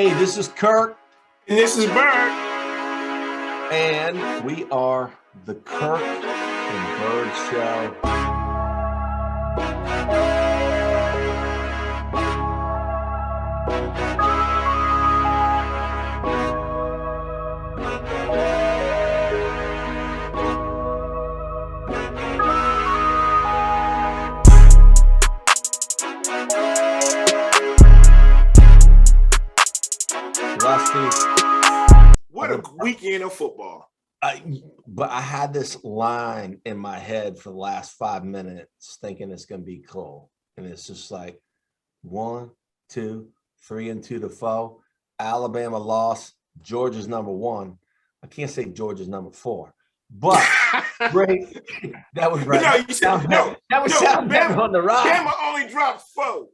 Hey, this is Kirk. And this is Byrd. And we are the Kirk and Byrd Show. What a weekend of football. But I had this line in my head for the last 5 minutes thinking it's going to be cool. And it's just like 1, 2, 3 and 2 to 4. Alabama lost. Georgia's number 1. I can't say Georgia's number 4. But great. That was right. That would sound better on the ride. Bama only dropped 4.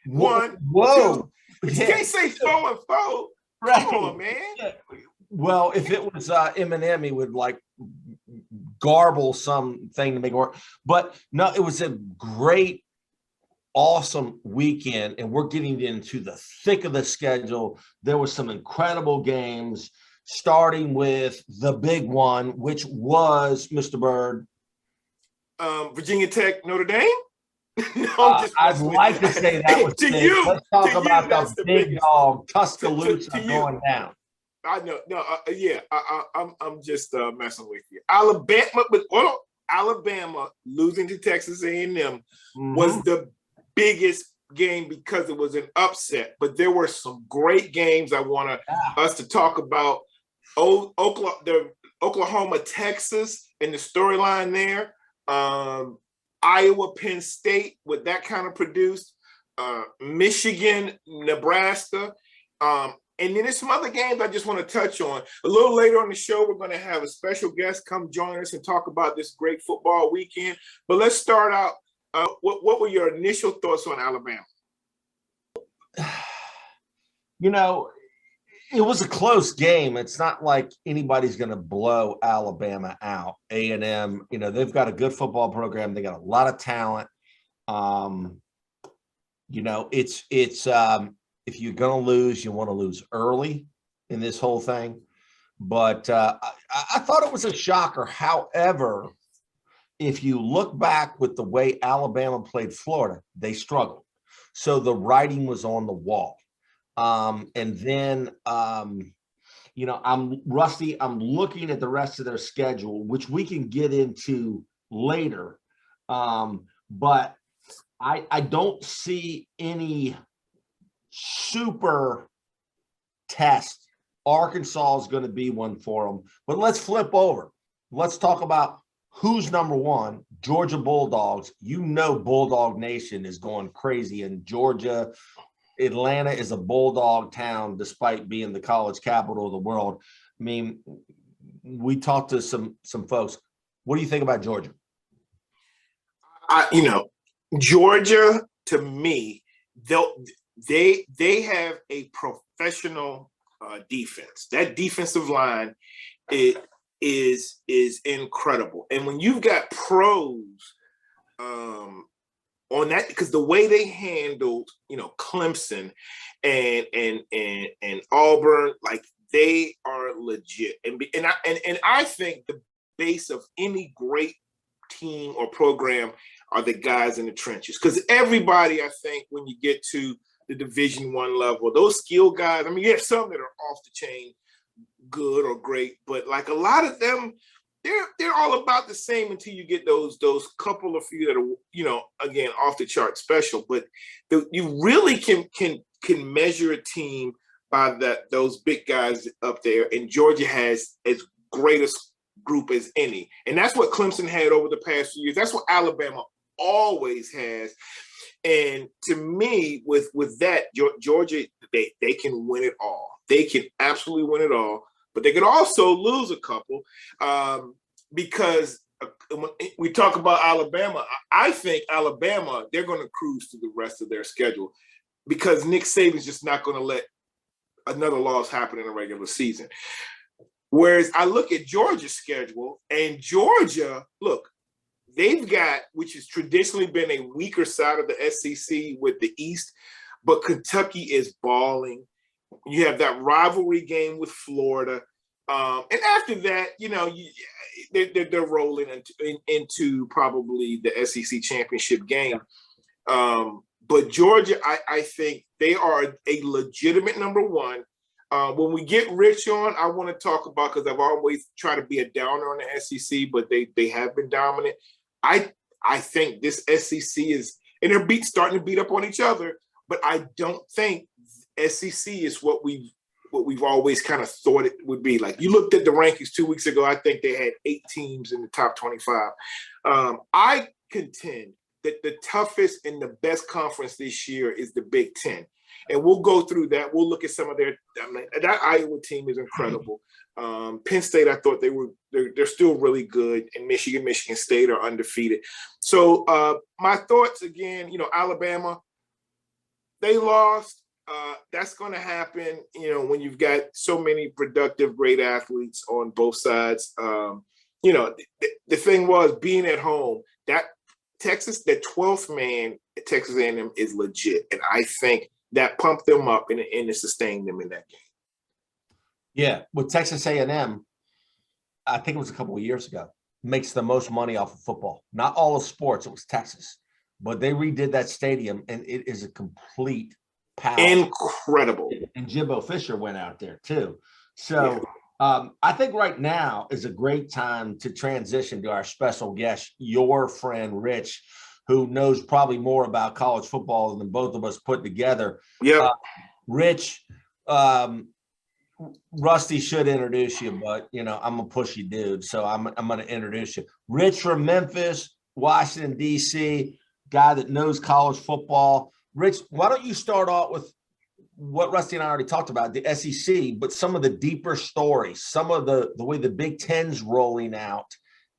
1. Whoa. 2. But you can't say 4 and 4. Right. Come on, man. Yeah. Well, if it was Eminem, he would like garble something to make it work. But no, it was a great, awesome weekend, and we're getting into the thick of the schedule. There were some incredible games, starting with the big one, which was Mr. Byrd. Virginia Tech, Notre Dame. No, I'd like to say that was to you. Let's talk about the big dog Tuscaloosa going down. I know, no, yeah, I'm just messing with you. Alabama losing to Texas A&M was the biggest game because it was an upset. But there were some great games I want us to talk about. Oklahoma, Texas, and the storyline there. Iowa, Penn State, what that kind of produced, Michigan, Nebraska, and then there's some other games I just want to touch on. A little later on the show, we're going to have a special guest come join us and talk about this great football weekend. But let's start out. What were your initial thoughts on Alabama? You know, it was a close game. It's not like anybody's going to blow Alabama out. A&M, you know, they've got a good football program. They got a lot of talent. You know, it's if you're going to lose, you want to lose early in this whole thing. But I thought it was a shocker. However, if you look back with the way Alabama played Florida, they struggled. So the writing was on the wall. And then, you know, I'm looking at the rest of their schedule, which we can get into later. But I don't see any super test. Arkansas is going to be one for them. But let's flip over. Let's talk about who's number 1. Georgia Bulldogs. You know, Bulldog Nation is going crazy in Georgia. Atlanta is a Bulldog town, despite being the college capital of the world. I mean, we talked to some folks. What do you think about Georgia? Georgia, to me, they have a professional defense. That defensive line is incredible, and when you've got pros on that, because the way they handled, Clemson and Auburn, like, they are legit. And I think the base of any great team or program are the guys in the trenches. Because everybody, I think, when you get to the Division I level, those skill guys, I mean, you have some that are off the chain good or great, but like a lot of them, they're all about the same until you get those couple of few that are, again, off the chart special. But you really can measure a team by those big guys up there. And Georgia has as great a group as any. And that's what Clemson had over the past few years. That's what Alabama always has. And to me, with that, Georgia, they can win it all. They can absolutely win it all. But they could also lose a couple because when we talk about Alabama, I think Alabama, they're going to cruise through the rest of their schedule because Nick Saban's just not going to let another loss happen in a regular season. Whereas I look at Georgia's schedule, and Georgia, look, they've got, which has traditionally been a weaker side of the SEC with the East, but Kentucky is balling. You have that rivalry game with Florida. And after that, they're rolling into probably the SEC championship game. But Georgia, I think they are a legitimate number one. When we get Rich on, I want to talk about, because I've always tried to be a downer on the SEC, but they have been dominant. I think this SEC is, and they're starting to beat up on each other, but I don't think SEC is what we've always kind of thought it would be. Like, you looked at the rankings 2 weeks ago, I think they had 8 teams in the top 25. I contend that the toughest and the best conference this year is the Big Ten. And we'll go through that. We'll look at some of that Iowa team is incredible. Penn State, I thought they're still really good. And Michigan State are undefeated. So my thoughts again, Alabama, they lost. That's going to happen, when you've got so many productive, great athletes on both sides. The thing was, being at home, that Texas, the 12th man at Texas A&M is legit. And I think that pumped them up and it sustained them in that game. Yeah, with Texas A&M, I think it was a couple of years ago, makes the most money off of football. Not all of sports, it was Texas. But they redid that stadium, and it is a complete power. Incredible. And Jimbo Fisher went out there too. So I think right now is a great time to transition to our special guest, your friend Rich, who knows probably more about college football than both of us put together. Yeah. Rich, Rusty should introduce you, but I'm a pushy dude, so I'm going to introduce you. Rich from Memphis, Washington, D.C., guy that knows college football. Rich, why don't you start off with what Rusty and I already talked about, the SEC, but some of the deeper stories, some of the way the Big Ten's rolling out,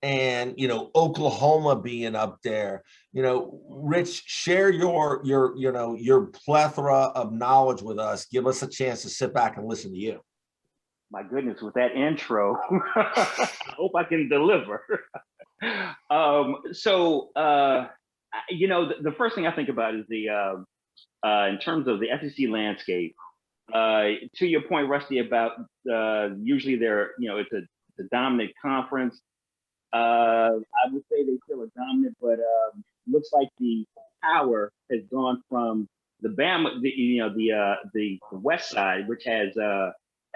and Oklahoma being up there. Rich, share your plethora of knowledge with us. Give us a chance to sit back and listen to you. My goodness, with that intro, I hope I can deliver. The first thing I think about is in terms of the SEC landscape. To your point, Rusty, about usually it's a dominant conference. I would say they still are dominant, but looks like the power has gone from the Bama, the West side, which has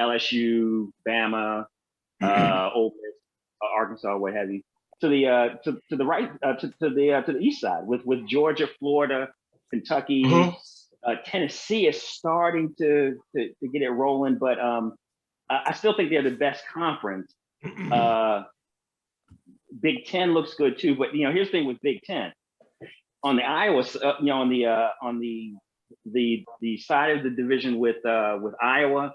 LSU, Bama, Ole Miss, Arkansas, what have you, to the right, to the east side with Georgia, Florida, Kentucky, Tennessee is starting to get it rolling, but I still think they're the best conference. Big Ten looks good too, but here's the thing with Big Ten. On the Iowa, on the side of the division with Iowa,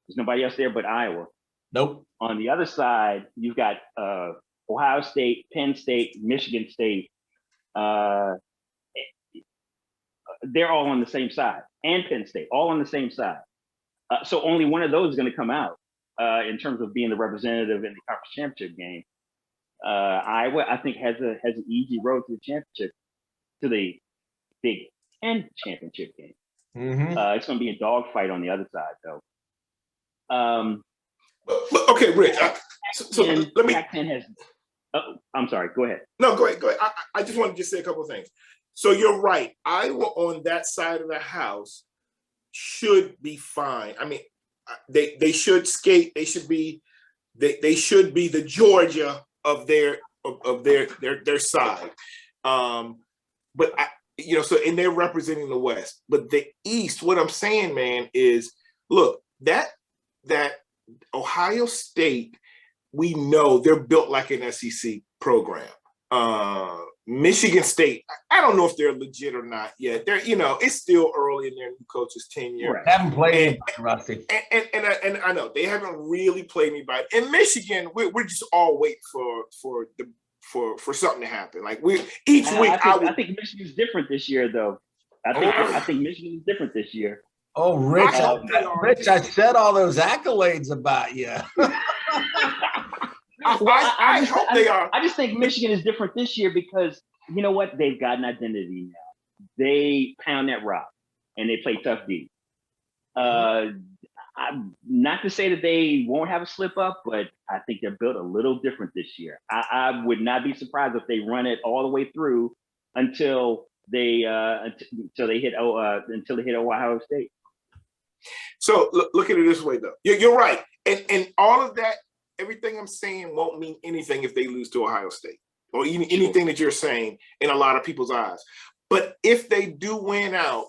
there's nobody else there but Iowa. Nope. On the other side, you've got Ohio State, Penn State, Michigan State. They're all on the same side, and Penn State, all on the same side. So only one of those is going to come out in terms of being the representative in the conference championship game. Iowa, I think, has an easy road to the championship, to the Big Ten championship game. It's going to be a dogfight on the other side, though. Okay, Rich. So let me. Pac-10 has. Oh, I'm sorry. Go ahead. No, go ahead. I just want to just say a couple of things. So you're right. Iowa on that side of the house should be fine. I mean, they should skate. They should be the Georgia of their side. But and they're representing the West. But the East, what I'm saying, man, is look, that Ohio State, we know they're built like an SEC program. Michigan State, I don't know if they're legit or not yet. They're, it's still early in their new coach's tenure. Right. Haven't played Rusty. And I know they haven't really played anybody. In Michigan, we're just all waiting for something to happen. Like each week. I think Michigan's different this year, though. I think Michigan is different this year. Oh, Rich, I said all those accolades about you. I hope they are. I just think Michigan is different this year because you know what? They've got an identity now. They pound that rock. and they play tough D. I'm not to say that they won't have a slip up, but I think they're built a little different this year. I would not be surprised if they run it all the way through until they hit Ohio State. So look at it this way, though. You're right, and all of that, everything I'm saying won't mean anything if they lose to Ohio State, or even anything that you're saying in a lot of people's eyes. But if they do win out,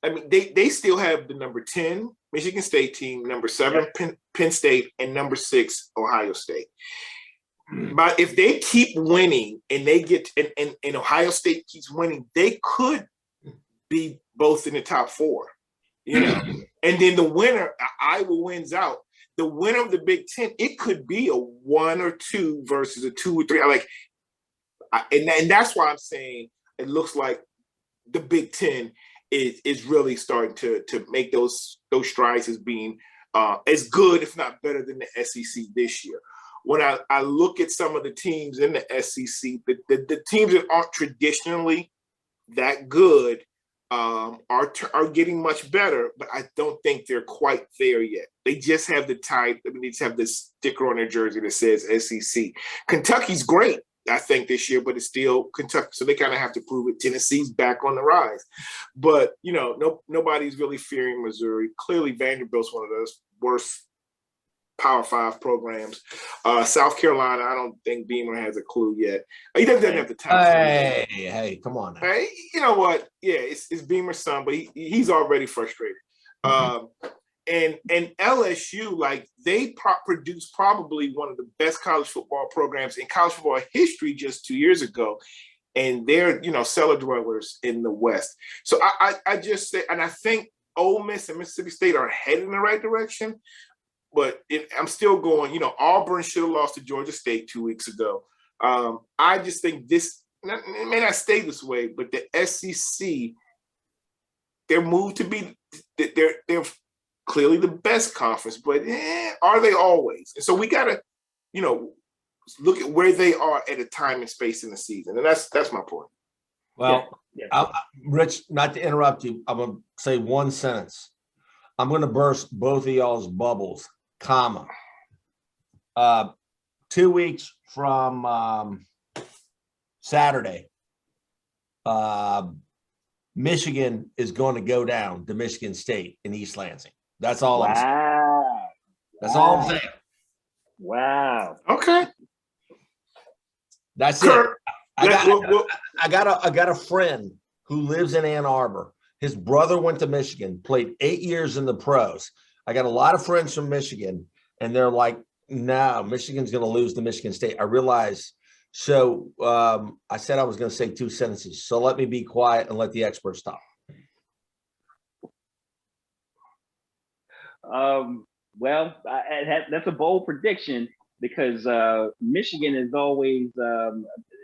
I mean, they still have the number 10 Michigan State team, number 7 Penn State, and number 6 Ohio State. But if they keep winning and they get and Ohio State keeps winning, they could be both in the top 4, you know. And then the winner, Iowa wins out. The winner of the Big Ten, it could be a 1 or 2 versus a 2 or 3. And that's why I'm saying it looks like the Big Ten is really starting to make those strides as being as good, if not better, than the SEC this year. When I look at some of the teams in the SEC, the teams that aren't traditionally that good are getting much better, but I don't think they're quite there yet. They just have the type. I mean, they just have this sticker on their jersey that says SEC. Kentucky's great, I think, this year, but it's still Kentucky, so they kind of have to prove it. Tennessee's back on the rise, but you know, nobody's really fearing Missouri. Clearly, Vanderbilt's one of those worst Power 5 programs. South Carolina, I don't think Beamer has a clue yet. He doesn't have the time. Hey, come on now. Hey, you know what? Yeah, it's Beamer's son, but he's already frustrated. And LSU, like, they produced probably one of the best college football programs in college football history just 2 years ago. And they're, you know, cellar dwellers in the West. So I just say, and I think Ole Miss and Mississippi State are headed in the right direction. But I'm still going, you know, Auburn should have lost to Georgia State 2 weeks ago. I just think it may not stay this way, but the SEC, their move to be, they're clearly the best conference, but are they always? And so we got to, you know, look at where they are at a time and space in the season. And that's my point. Well, Rich, not to interrupt you, I'm going to say one sentence. I'm going to burst both of y'all's bubbles, comma. 2 weeks from Saturday, Michigan is going to go down to Michigan State in East Lansing. That's all I'm saying. That's all I'm saying. Wow. Okay. That's Kirk, it. I got a friend who lives in Ann Arbor. His brother went to Michigan, played 8 years in the pros. I got a lot of friends from Michigan, and they're like, no, Michigan's going to lose to Michigan State. I realize. So I said I was going to say 2 sentences. So let me be quiet and let the experts talk. Well, that's a bold prediction because Michigan is always,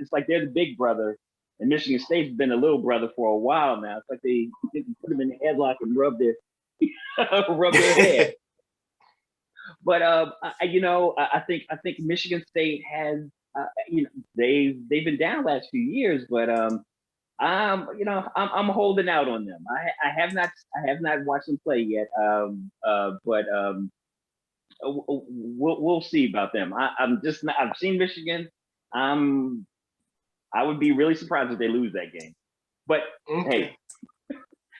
it's like they're the big brother, and Michigan State's been a little brother for a while now. It's like they put them in the headlock and rub their head. But I think Michigan State has, they've been down last few years, but I'm holding out on them. I have not watched them play yet, but we'll see about them. I've seen Michigan. I would be really surprised if they lose that game. But hey,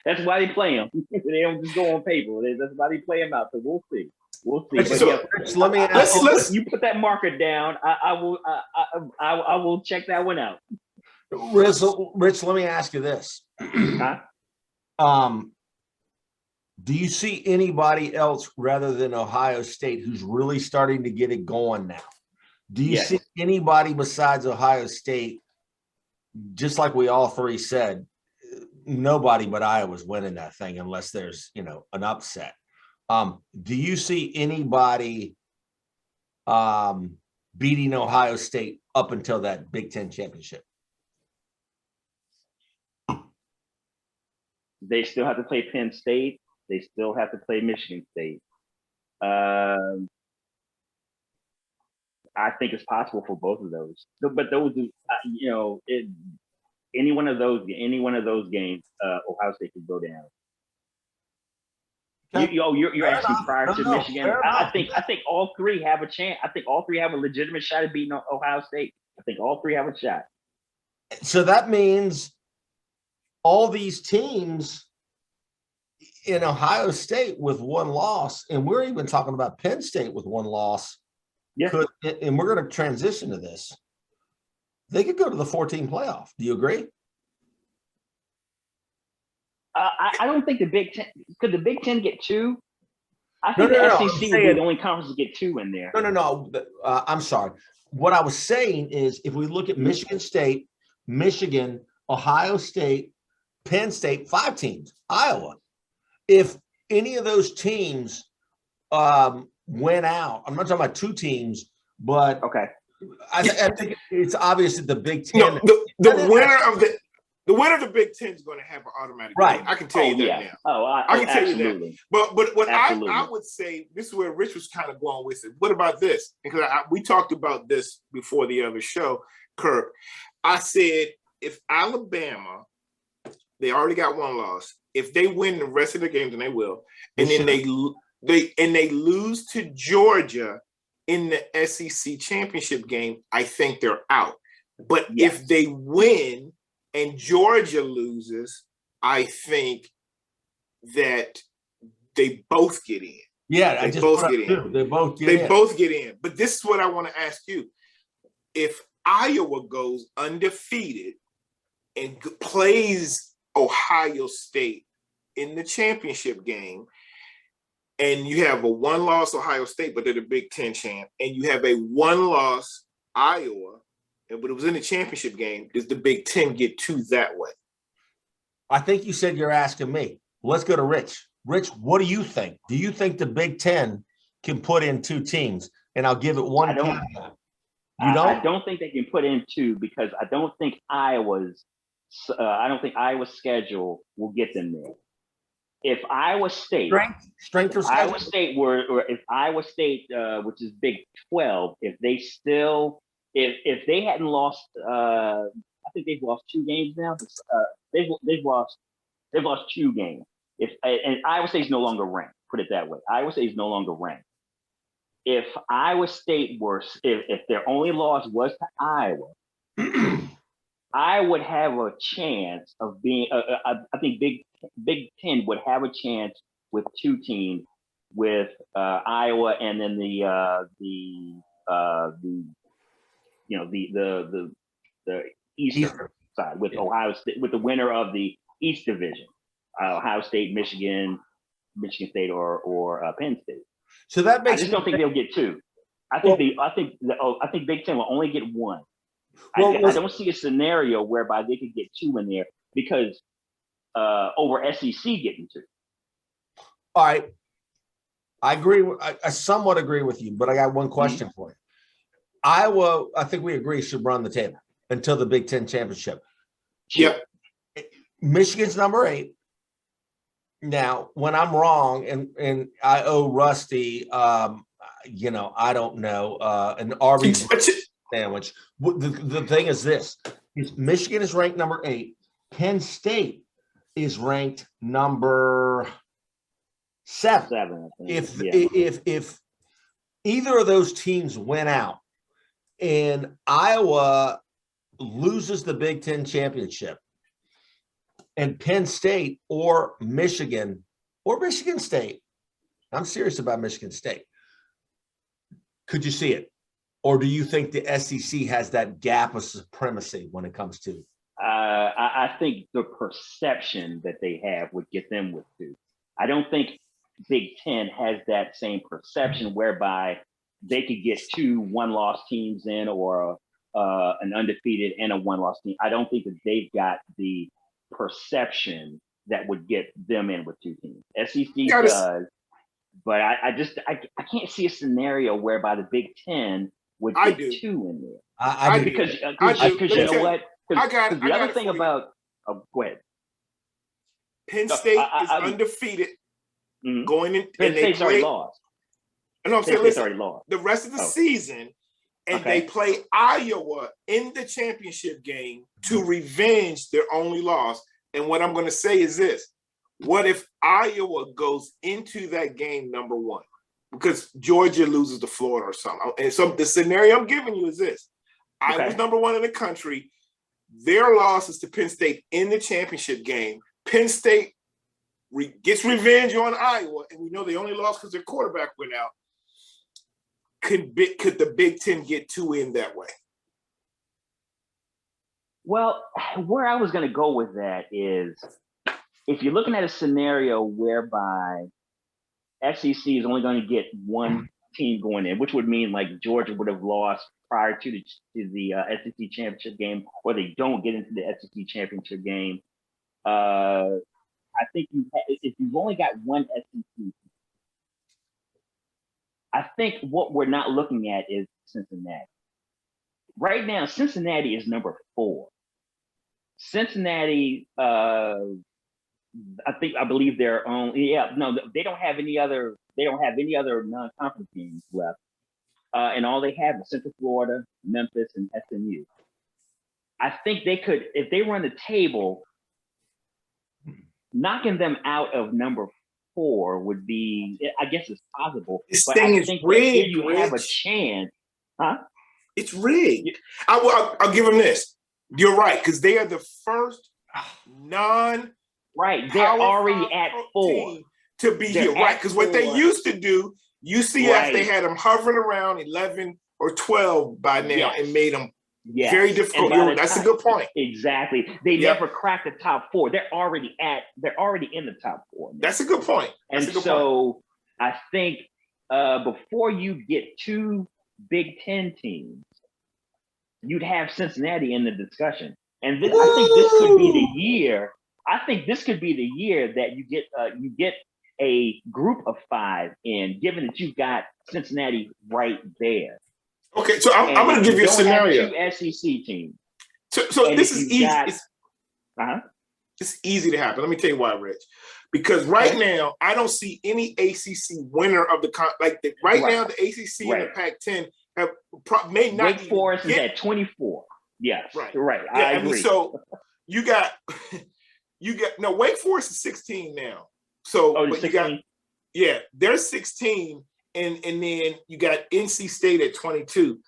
that's why they play them. They don't just go on paper. That's why they play them out. So we'll see. We'll see. Rich, let me ask. You put that marker down. I will check that one out. Rich, let me ask you this. Huh? Do you see anybody else rather than Ohio State who's really starting to get it going now? Do you see anybody besides Ohio State, just like we all three said, nobody but Iowa's winning that thing unless there's, an upset. Do you see anybody beating Ohio State up until that Big Ten championship? They still have to play Penn State. They still have to play Michigan State. I think it's possible for both of those. But those, Any one of those games, Ohio State could go down. Okay. You're Fair asking enough. prior No, to no, Michigan. fair I enough. think all three have a chance. I think all three have a legitimate shot at beating Ohio State. I think all three have a shot. So that means all these teams in Ohio State with one loss, and we're even talking about Penn State with one loss. Yeah. And we're going to transition to this. They could go to the 14 playoff. Do you agree? I don't think the Big Ten could. The Big Ten get two. I No, think no, the no, SEC I'm would be saying- the only conference to get two in there. No. I'm sorry. What I was saying is if we look at Michigan State, Michigan, Ohio State, Penn State, 5 teams, Iowa. If any of those teams went out, I'm not talking about 2 teams, but Okay. I think it's obvious that the Big Ten. No, the winner of the Big Ten is going to have an automatic Right. win. I can tell you that now. I can tell you that. absolutely. But what Absolutely. I would say, this is where Rich was kind of going with it. What about this? Because we talked about this before the other show, Kirk. I said if Alabama, they already got one loss. If they win the rest of the games, and they will, and then they lose to Georgia in the SEC championship game, I think they're out. But if they win and Georgia loses, I think that they both get in. Yeah, they both get in. They both get in. But this is what I want to ask you. If Iowa goes undefeated and plays Ohio State in the championship game, and you have a one-loss Ohio State, but they're the Big Ten champ, and you have a one-loss Iowa, but it was in the championship game, does the Big Ten get 2 that way? I think you said you're asking me. Let's go to Rich. Rich, what do you think? Do you think the Big Ten can put in 2 teams? And I'll give it one caveat. You don't? I don't think they can put in 2 because I don't think Iowa's schedule will get them there. If Iowa State, strength or schedule? Iowa State if Iowa State, which is Big 12, if they hadn't lost, I think they've lost 2 games now. They've lost 2 games. And Iowa State's no longer ranked. Put it that way. Iowa State is no longer ranked. If Iowa State if their only loss was to Iowa, I would have a chance of being. I think Big Ten would have a chance with 2 teams, with Iowa and then the Eastern side with Ohio State, with the winner of the East Division, Ohio State, Michigan State, or Penn State. So that makes. I just don't think they'll get 2. I think Big Ten will only get 1. I don't see a scenario whereby they could get 2 in there because over SEC getting 2. All right. I agree. I somewhat agree with you, but I got one question for you. Iowa, I think we agree, should run the table until the Big Ten championship. Yep. Michigan's number 8. Now, when I'm wrong, and I owe Rusty, I don't know, an Arby's sandwich. The thing is this: Michigan is ranked number 8. Penn State is ranked number 7. If either of those teams went out and Iowa loses the Big Ten championship, and Penn State or Michigan State, I'm serious about Michigan State. Could you see it? Or do you think the SEC has that gap of supremacy when it comes to? I think the perception that they have would get them with 2. I don't think Big Ten has that same perception whereby they could get 2 one-loss teams in, or an undefeated and a one-loss team. I don't think that they've got the perception that would get them in with 2 teams. SEC does, but I can't see a scenario whereby the Big Ten would get 2 in there. I do. Because you know what? The other thing about go ahead. Penn State is undefeated going in. Penn State's already lost. No, I'm saying, listen, already lost. the rest of the season, and they play Iowa in the championship game to revenge their only loss. And what I'm going to say is this. What if Iowa goes into that game number 1? Because Georgia loses to Florida or something. And so the scenario I'm giving you is this. Iowa's number 1 in the country. Their loss is to Penn State in the championship game. Penn State gets revenge on Iowa, and we know they only lost because their quarterback went out. Could the Big Ten get 2 in that way? Well, where I was going to go with that is, if you're looking at a scenario whereby SEC is only going to get 1 team going in, which would mean like Georgia would have lost prior to the SEC championship game, or they don't get into the SEC championship game. I think if you've only got 1 SEC, I think what we're not looking at is Cincinnati. Right now, Cincinnati is number 4. Cincinnati, I believe they're only, they don't have any other non-conference games left. And all they have is Central Florida, Memphis, and SMU. I think they could, if they run the table, knocking them out of number 4 would be, I guess it's possible. This but thing I is think rigged, you have a chance. Huh? It's rigged. I'll give them this. You're right, because they are the first Right, they're already at 4 to be here, right? Because what they used to do, UCF, they had them hovering around 11 or 12 by now and made them very difficult. That's a good point. Exactly. They never cracked the top 4. They're already in the top 4. Now. That's a good point. I think before you get 2 Big Ten teams, you'd have Cincinnati in the discussion. And I think this could be the year. I think this could be the year that you get a group of 5 in, given that you've got Cincinnati right there. Okay, so I'm going to give you a scenario. 2 SEC teams. So this is easy. It's easy to happen. Let me tell you why, Rich. Because right now, I don't see any ACC winner of the now. The ACC and the Pac-10 may not. Wake Forest is at 24. Yes, right. I agree. mean, so you got Wake Forest is 16 now. So but 16? They're 16, and then you got NC State at 22.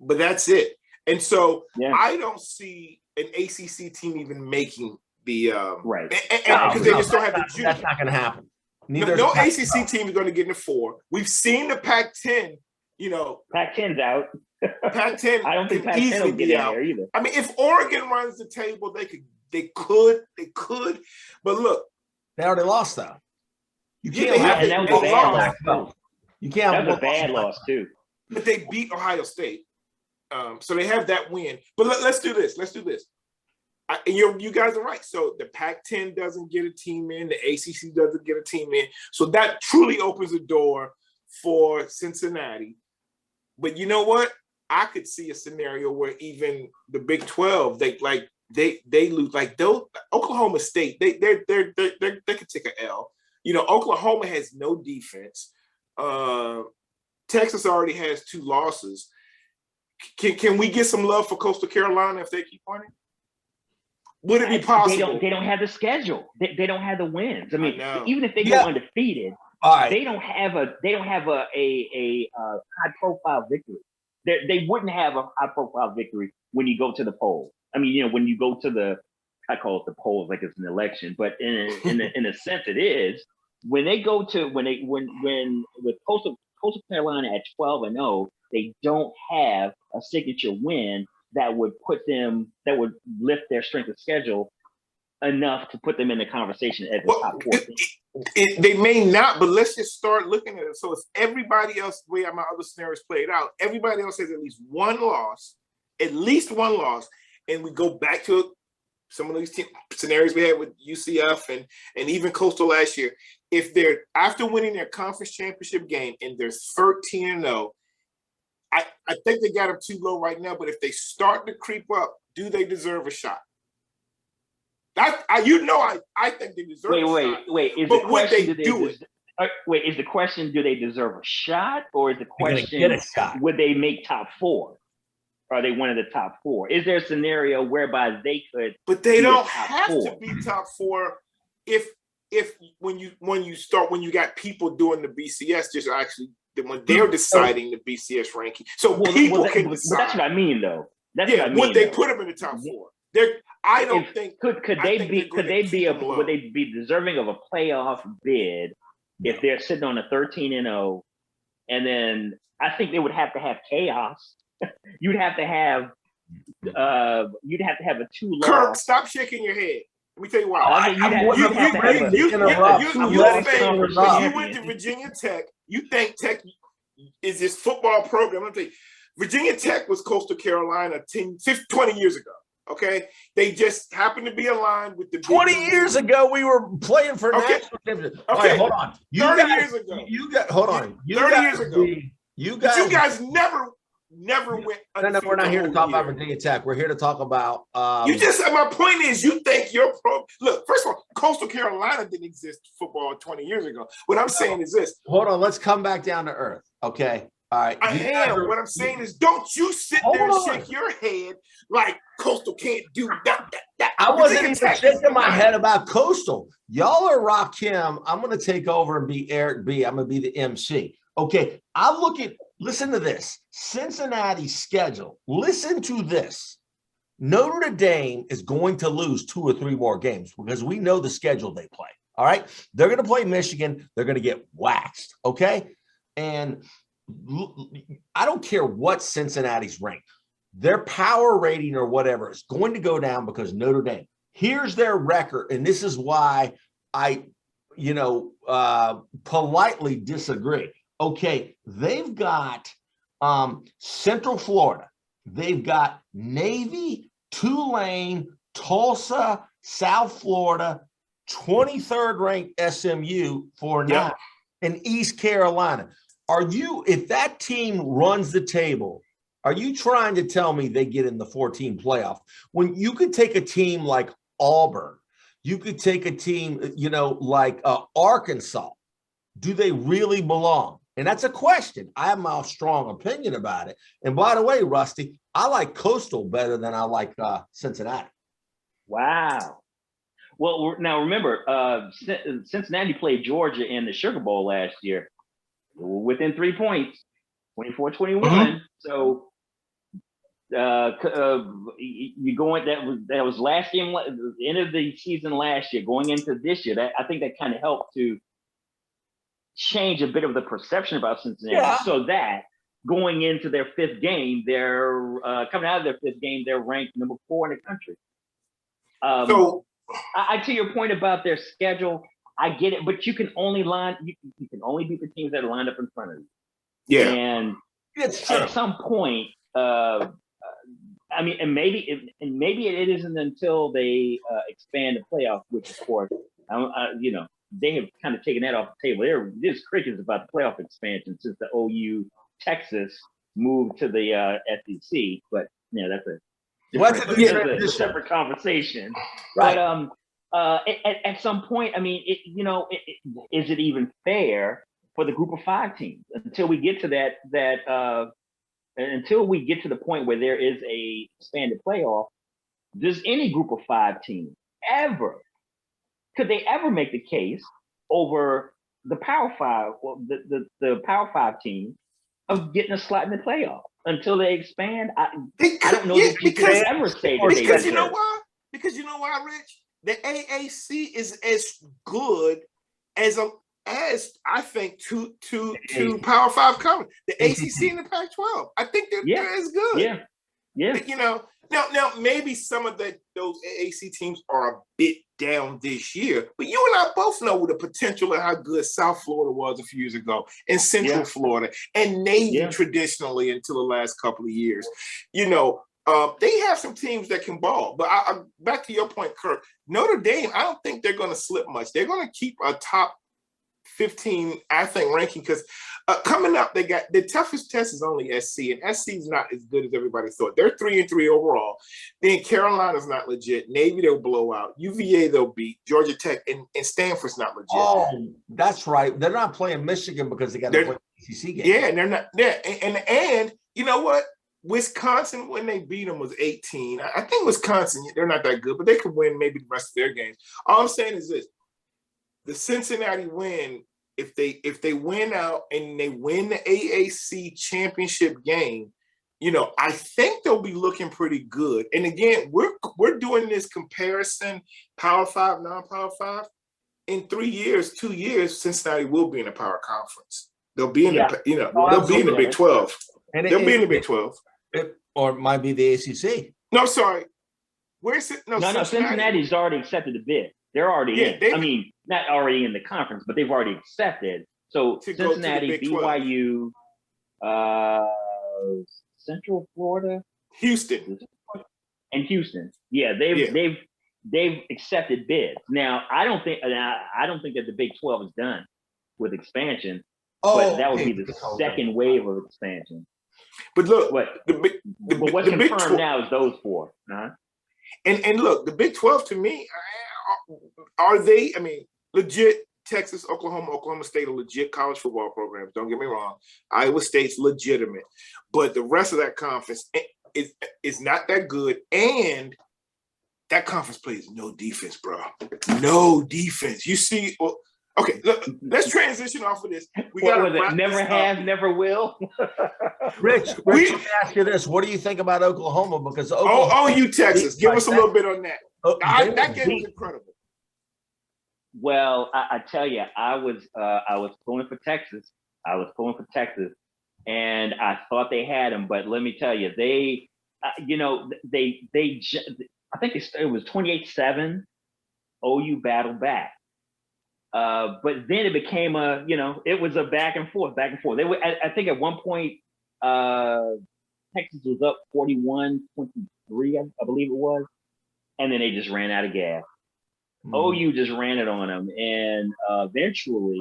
But that's it. And so I don't see an ACC team even making the because they just don't have the juice. That's not going to happen. No ACC team is going to get in the 4. We've seen the Pac-10. Pac-10's out. Pac-10. I don't think Pac-10 will get in there either. I mean, if Oregon runs the table, they could. But look, they already lost though. You can't that was a bad loss. You can't. That was a bad loss too. But they beat Ohio State, so they have that win. But let's do this. And you guys are right. So the Pac-10 doesn't get a team in. The ACC doesn't get a team in. So that truly opens the door for Cincinnati. But you know what? I could see a scenario where even the Big 12, they lose. Like Oklahoma State, they could take an L. Oklahoma has no defense. Texas already has 2 losses. Can we get some love for Coastal Carolina if they keep winning? Would it be possible? They don't have the schedule. They don't have the wins. I mean, even if they go undefeated, they don't have a high profile victory. They wouldn't have a high profile victory when you go to the polls. I mean, when you go to I call it the polls like it's an election, but in a sense it is. When they go to with Coastal Carolina at 12-0, they don't have a signature win that would lift their strength of schedule enough to put them in the conversation as a top 4 team. They may not, but let's just start looking at it. So if everybody else, the way my other scenarios played out, everybody else has at least one loss, and we go back to some of these scenarios we had with UCF and even Coastal last year. If they're after winning their conference championship game and they're 13-0, I think they got them too low right now. But if they start to creep up, do they deserve a shot? I think they deserve a shot. Wait. Is but the would they question, do it? Wait, is the question, do they deserve a shot? Or is the They're gonna question, get a shot. would they make top 4? Are they one of the top 4? Is there a scenario whereby they could? But they don't top have 4? to be top 4 if when you got people doing the BCS, just actually when they're deciding the BCS ranking, so people can decide. But that's what I mean, though. That's what I mean. Would they put them in the top 4? I don't think. Would they be deserving of a playoff bid if they're sitting on a 13-0, and then I think they would have to have chaos. You'd have to have a 2-loss. Kirk, stop shaking your head. Let me tell you why. You went to Virginia Tech. You think Tech is this football program? I'm telling you, Virginia Tech was Coastal Carolina 20 years ago. Okay, they just happened to be aligned with the 20 years ago. We were playing for national championship. Okay, right, hold on. 30 years ago. You got 30 years ago. You guys never went. No, we're not here to talk about Virginia Tech. We're here to talk about. You just said, my point is, you think your look. First of all, Coastal Carolina didn't exist football 20 years ago. What I'm saying is this. Hold on. Let's come back down to earth. Okay. All right. What I'm saying is, don't you sit there and shake your head like Coastal can't do that. I wasn't even shaking my head about Coastal. Y'all are Rakim. I'm going to take over and be Eric B. I'm going to be the MC. Okay. Listen to this. Cincinnati's schedule. Listen to this. Notre Dame is going to lose 2 or 3 more games because we know the schedule they play. All right. They're going to play Michigan. They're going to get waxed. Okay. And I don't care what Cincinnati's ranked. Their power rating or whatever is going to go down because Notre Dame. Here's their record. And this is why I, politely disagree. Okay, they've got Central Florida. They've got Navy, Tulane, Tulsa, South Florida, 23rd ranked SMU for now, and East Carolina. If that team runs the table, are you trying to tell me they get in the 14 playoff? When you could take a team like Auburn, you could take a team, like Arkansas. Do they really belong? And that's a question. I have my strong opinion about it. And by the way, Rusty, I like Coastal better than I like Cincinnati. Wow. Well, now remember, Cincinnati played Georgia in the Sugar Bowl last year within 3 points, 24-21. Mm-hmm. So you going that was last game, the end of the season last year, going into this year. I think that kind of helped to change a bit of the perception about Cincinnati, so that going into their 5th game, they're coming out of their 5th game, they're ranked number 4 in the country. So I to your point about their schedule, I get it, but you can only you can only beat the teams that are lined up in front of you. Yeah, and at some point, and maybe it isn't until they expand the playoff, which of course, they have kind of taken that off the table. There's crickets about the playoff expansion since the OU Texas moved to the SEC, but that's a separate conversation. Right. But at some point, is it even fair for the group of 5 teams until we get to until we get to the point where there is a expanded playoff? Does any group of 5 teams could they ever make the case over the Power 5, the Power 5 team of getting a slot in the playoff until they expand? I don't know that you can ever say that. Because you know why? Because you know why, Rich? The AAC is as good as I think two Power 5 coming. The ACC and the Pac-12. I think they're as good. Yeah. Now maybe some of those AAC teams are a bit down this year, but you and I both know the potential of how good South Florida was a few years ago, and Central Florida, and Navy traditionally until the last couple of years. They have some teams that can ball. But I'm back to your point, Kirk. Notre Dame, I don't think they're going to slip much. They're going to keep a top 15, I think, ranking because Coming up, they got the toughest test is only SC, and SC is not as good as everybody thought. They're 3-3 overall. Then Carolina's not legit. Navy they'll blow out. UVA they'll beat. Georgia Tech and Stanford's not legit. Oh, that's right. They're not playing Michigan because they got to play the ACC game. Yeah, and they're not. Yeah, and you know what? Wisconsin, when they beat them, was 18. I think Wisconsin, they're not that good, but they could win maybe the rest of their games. All I'm saying is this: the Cincinnati win. If they win out and they win the AAC championship game, you know, I think they'll be looking pretty good. And again, we're doing this comparison, Power 5, non-Power 5. In 3 years, 2 years, Cincinnati will be in a power conference. They'll be in the, you know, they'll be in the Big 12. They'll be in the Big 12. Or it might be the ACC. No, sorry. Where's it? No, Cincinnati's already accepted the bid. They're already in. I mean, not already in the conference, but they've already accepted. So Cincinnati, BYU, Central Florida, Houston, and Houston. Yeah, they've accepted bids. Now, I don't think that the Big 12 is done with expansion, but that would be the second wave of expansion. But look, but what's confirmed now is those four. Uh-huh. And look, the Big 12 to me, are they? I mean, legit. Texas, Oklahoma State are legit college football programs. Don't get me wrong. Iowa State's legitimate, but the rest of that conference is not that good. And that conference plays no defense, bro. No defense. You see? Well, okay, let's transition off of this. We got never have, never will. Rich, let me ask you this: what do you think about Oklahoma? Because you Texas, give us a little bit on that. That game was incredible. Well, I tell you, I was pulling for Texas. And I thought they had him, but let me tell you, they I think it was 28-7. OU battled back. But then it became it was a back and forth. They were, I think at one point, Texas was up 41-23, I believe it was, and then they just ran out of gas. OU just ran it on them, and eventually,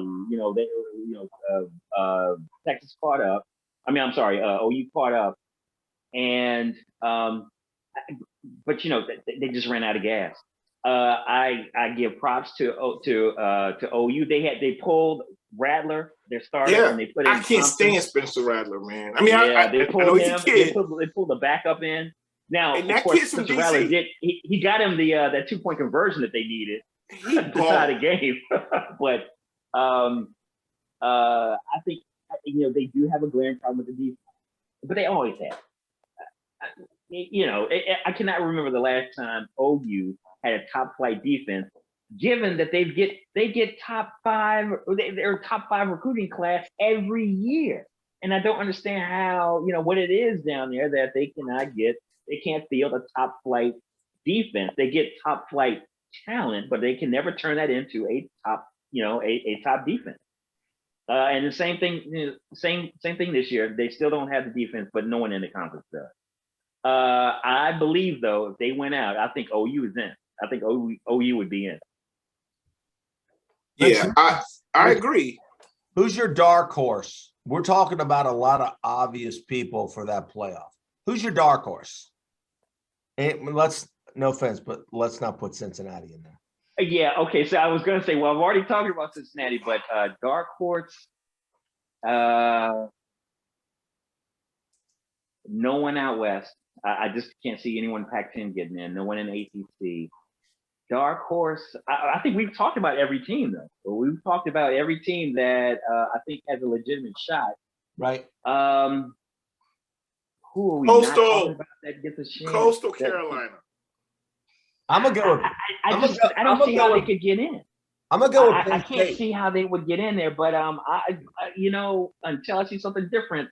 Texas caught up. OU caught up, and but they just ran out of gas. I give props to OU. They pulled Rattler, their starter, and they put in. I can't stand Spencer Rattler, man. I mean, they pulled him. They pulled the backup in. Now, and of course, Spencer Rattler he got him the that 2-point conversion that they needed to decide a game. But I think they do have a glaring problem with the defense, but they always have. I cannot remember the last time OU had a top flight defense, given that they get top 5, they're top 5 recruiting class every year. And I don't understand how, what it is down there that they can't field a top flight defense. They get top flight talent, but they can never turn that into a top, a top defense. And the same thing, same thing this year. They still don't have the defense, but no one in the conference does. I believe though, if they went out, I think OU is in. I think OU would be in. Yeah, I agree. Who's your dark horse? We're talking about a lot of obvious people for that playoff. Who's your dark horse? And no offense, but let's not put Cincinnati in there. Yeah, okay. So I was going to say, well, I've already talked about Cincinnati, but dark horse, no one out west. I just can't see anyone Pac-10 getting in. No one in ACC. Dark horse. I think we've talked about every team though. We've talked about every team that I think has a legitimate shot. Right. Who are we Coastal, not talking about that gets a chance? Coastal Carolina. I'm gonna go with. I don't see how they could get in. I'm gonna go with. I can't see how they would get in there, but until I see something different,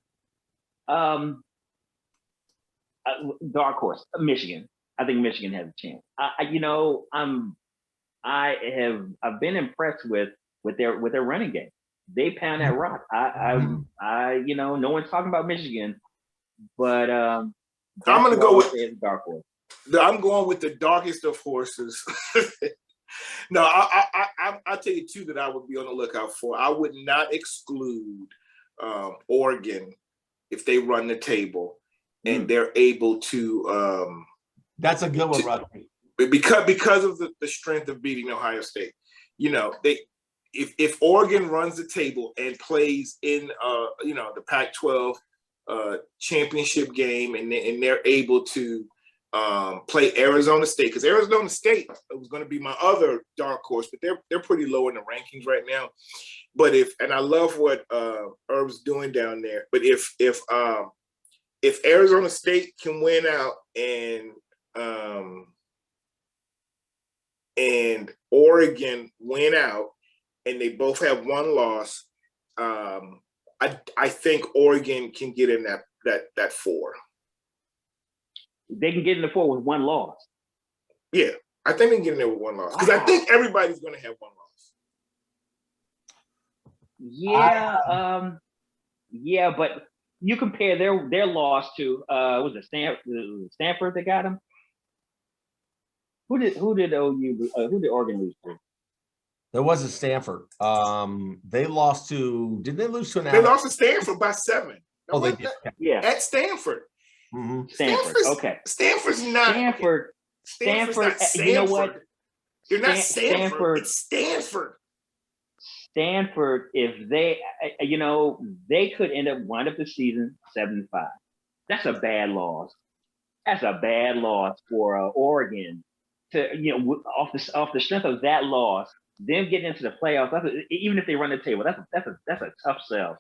dark horse, Michigan. I think Michigan has a chance. I've been impressed with their running game. They pound that rock. No one's talking about Michigan, but I'm gonna go with dark horse. I'm going with the darkest of horses. No, I'll tell you two that I would be on the lookout for. I would not exclude Oregon if they run the table and they're able to. That's a good one, Rusty. Because of the strength of beating Ohio State. You know, if Oregon runs the table and plays in the Pac-12 championship game and they're able to play Arizona State, because Arizona State was going to be my other dark horse, but they're pretty low in the rankings right now. But and I love what Herb's doing down there. But if Arizona State can win out and Oregon win out, and they both have one loss, I think Oregon can get in that 4. They can get in the 4 with one loss. Yeah, I think they can get in there with one loss because I think everybody's going to have one loss. Yeah, yeah, but you compare their loss to was it Stanford that got them? Who did Oregon lose to? There was a Stanford. They lost to. Did they lose to an? They lost to Stanford by 7. Oh, they did. Yeah, at Stanford. Mm-hmm. Okay. Stanford's not. Stanford. Not Stanford. You know what? They're not Stanford. It's Stanford. Stanford, if they could wind up the season 7-5. That's a bad loss. That's a bad loss for Oregon. To off the strength of that loss, them getting into the playoffs. Even if they run the table, that's a tough sell.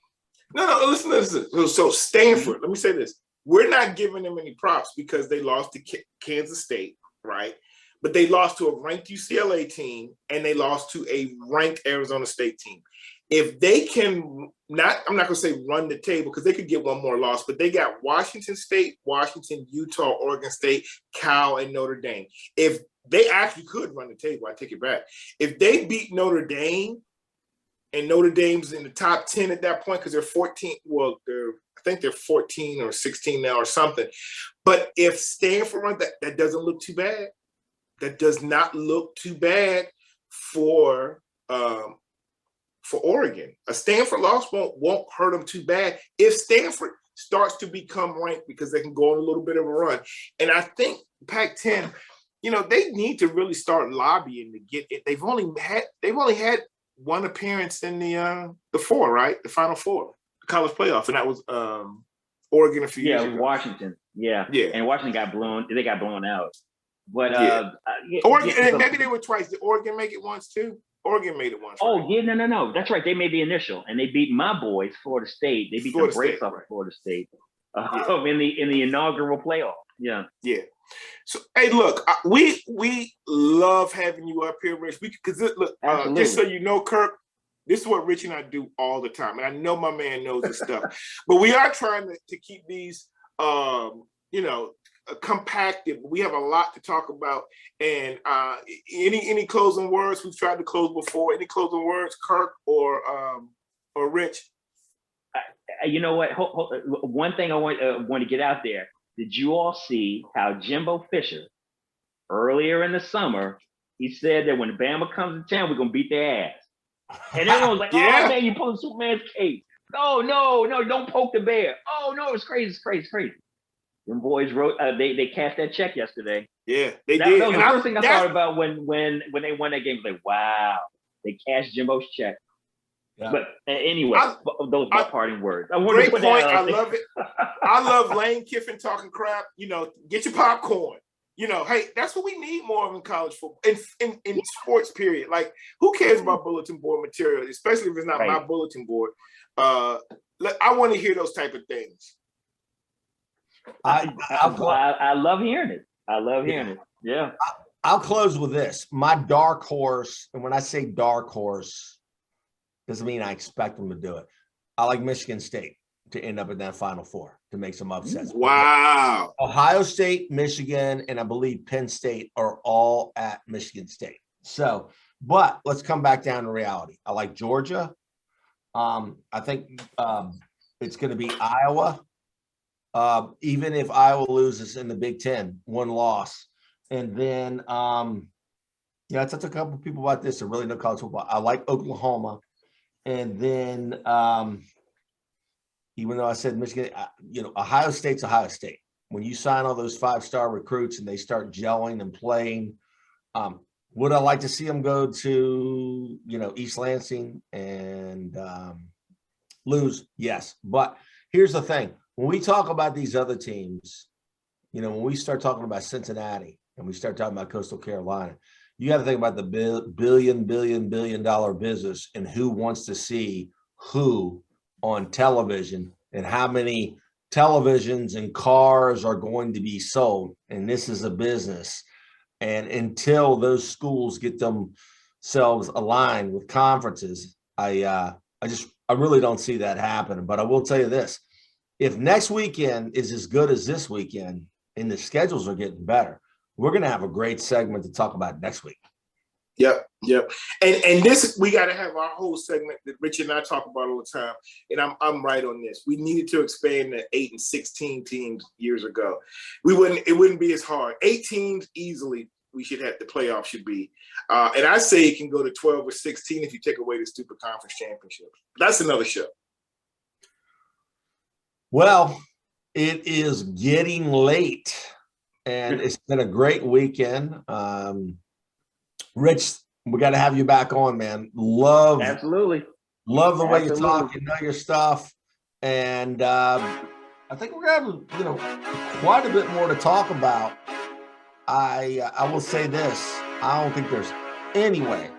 No, listen. So Stanford. Let me say this: we're not giving them any props because they lost to Kansas State, right? But they lost to a ranked UCLA team and they lost to a ranked Arizona State team. If they can I'm not going to say run the table because they could get one more loss, but they got Washington State, Washington, Utah, Oregon State, Cal, and Notre Dame. If they actually could run the table, I take it back. If they beat Notre Dame, and Notre Dame's in the top 10 at that point because they're 14. Well, I think they're 14 or 16 now or something. But if Stanford runs that doesn't look too bad. That does not look too bad for Oregon. A Stanford loss won't hurt them too bad if Stanford starts to become ranked because they can go on a little bit of a run. And I think Pac-10, they need to really start lobbying to get it. They've only had one appearance in the 4, right? The Final Four, the college playoff, and that was Oregon a few years ago. Washington. Yeah. And Washington got blown out. But Oregon, and maybe they were twice. Did Oregon make it once too? Oregon made it once. Oh, right? yeah, no. That's right. They made the initial, and they beat my boys, Florida State. They beat the brakes off of Florida State in the inaugural playoff. Yeah. Yeah. So, hey, look, we love having you up here, Rich. Because look, just so you know, Kirk, this is what Rich and I do all the time, and I know my man knows this stuff. But we are trying to keep these, compacted. We have a lot to talk about. And any closing words? We've tried to close before. Any closing words, Kirk or Rich? You know what? One thing I want to get out there. Did you all see how Jimbo Fisher earlier in the summer, he said that when Bama comes to town, we're gonna beat their ass. And everyone was like, yeah. "Oh man, you pulling Superman's cape." No, don't poke the bear. Oh no, it's crazy. Them boys wrote. They cashed that check yesterday. Yeah, they did. That was the first thing I thought about when they won that game. I was like, wow, they cashed Jimbo's check. Yeah. But anyway, those are my parting words. Great point. I love it. I love Lane Kiffin talking crap. Get your popcorn. Hey, that's what we need more of in college football, in sports. Period. Like, who cares about bulletin board material, especially if it's not my bulletin board? I want to hear those type of things. I love hearing it. I love hearing it. Yeah. I'll close with this. My dark horse, and when I say dark horse, doesn't mean I expect them to do it. I like Michigan State to end up in that Final Four to make some upsets. Wow. Ohio State, Michigan, and I believe Penn State are all at Michigan State. So, but let's come back down to reality. I like Georgia. I think it's going to be Iowa. Even if Iowa loses in the Big Ten, one loss. And then, I talked to a couple of people about this that really know college football. I like Oklahoma. And then even though I said Michigan, Ohio State's Ohio State. When you sign all those 5-star recruits and they start gelling and playing, would I like to see them go to, East Lansing and lose? Yes. But here's the thing. When we talk about these other teams, when we start talking about Cincinnati and we start talking about Coastal Carolina, you got to think about the billion dollar business and who wants to see who on television and how many televisions and cars are going to be sold. And this is a business. And until those schools get themselves aligned with conferences, I really don't see that happening. But I will tell you this, if next weekend is as good as this weekend and the schedules are getting better, we're going to have a great segment to talk about next week. Yep. And this, we got to have our whole segment that Richard and I talk about all the time. And I'm right on this. We needed to expand to 8 and 16 teams years ago. It wouldn't be as hard. 8 teams easily. We should have, the playoff should be. And I say it can go to 12 or 16 if you take away the stupid conference championship. That's another show. Well, it is getting late. And it's been a great weekend. Rich, we got to have you back on, man. Absolutely. Love the way you talk. You know your stuff. And I think we're going to have, quite a bit more to talk about. I will say this. I don't think there's any way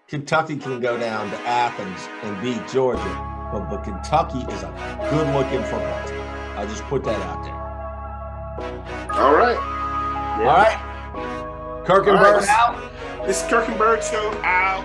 Kentucky can go down to Athens and beat Georgia. But Kentucky is a good-looking football team. I'll just put that out there. All right. Yeah. All right. Kirk and Byrd out. This is Kirk and Byrd show out.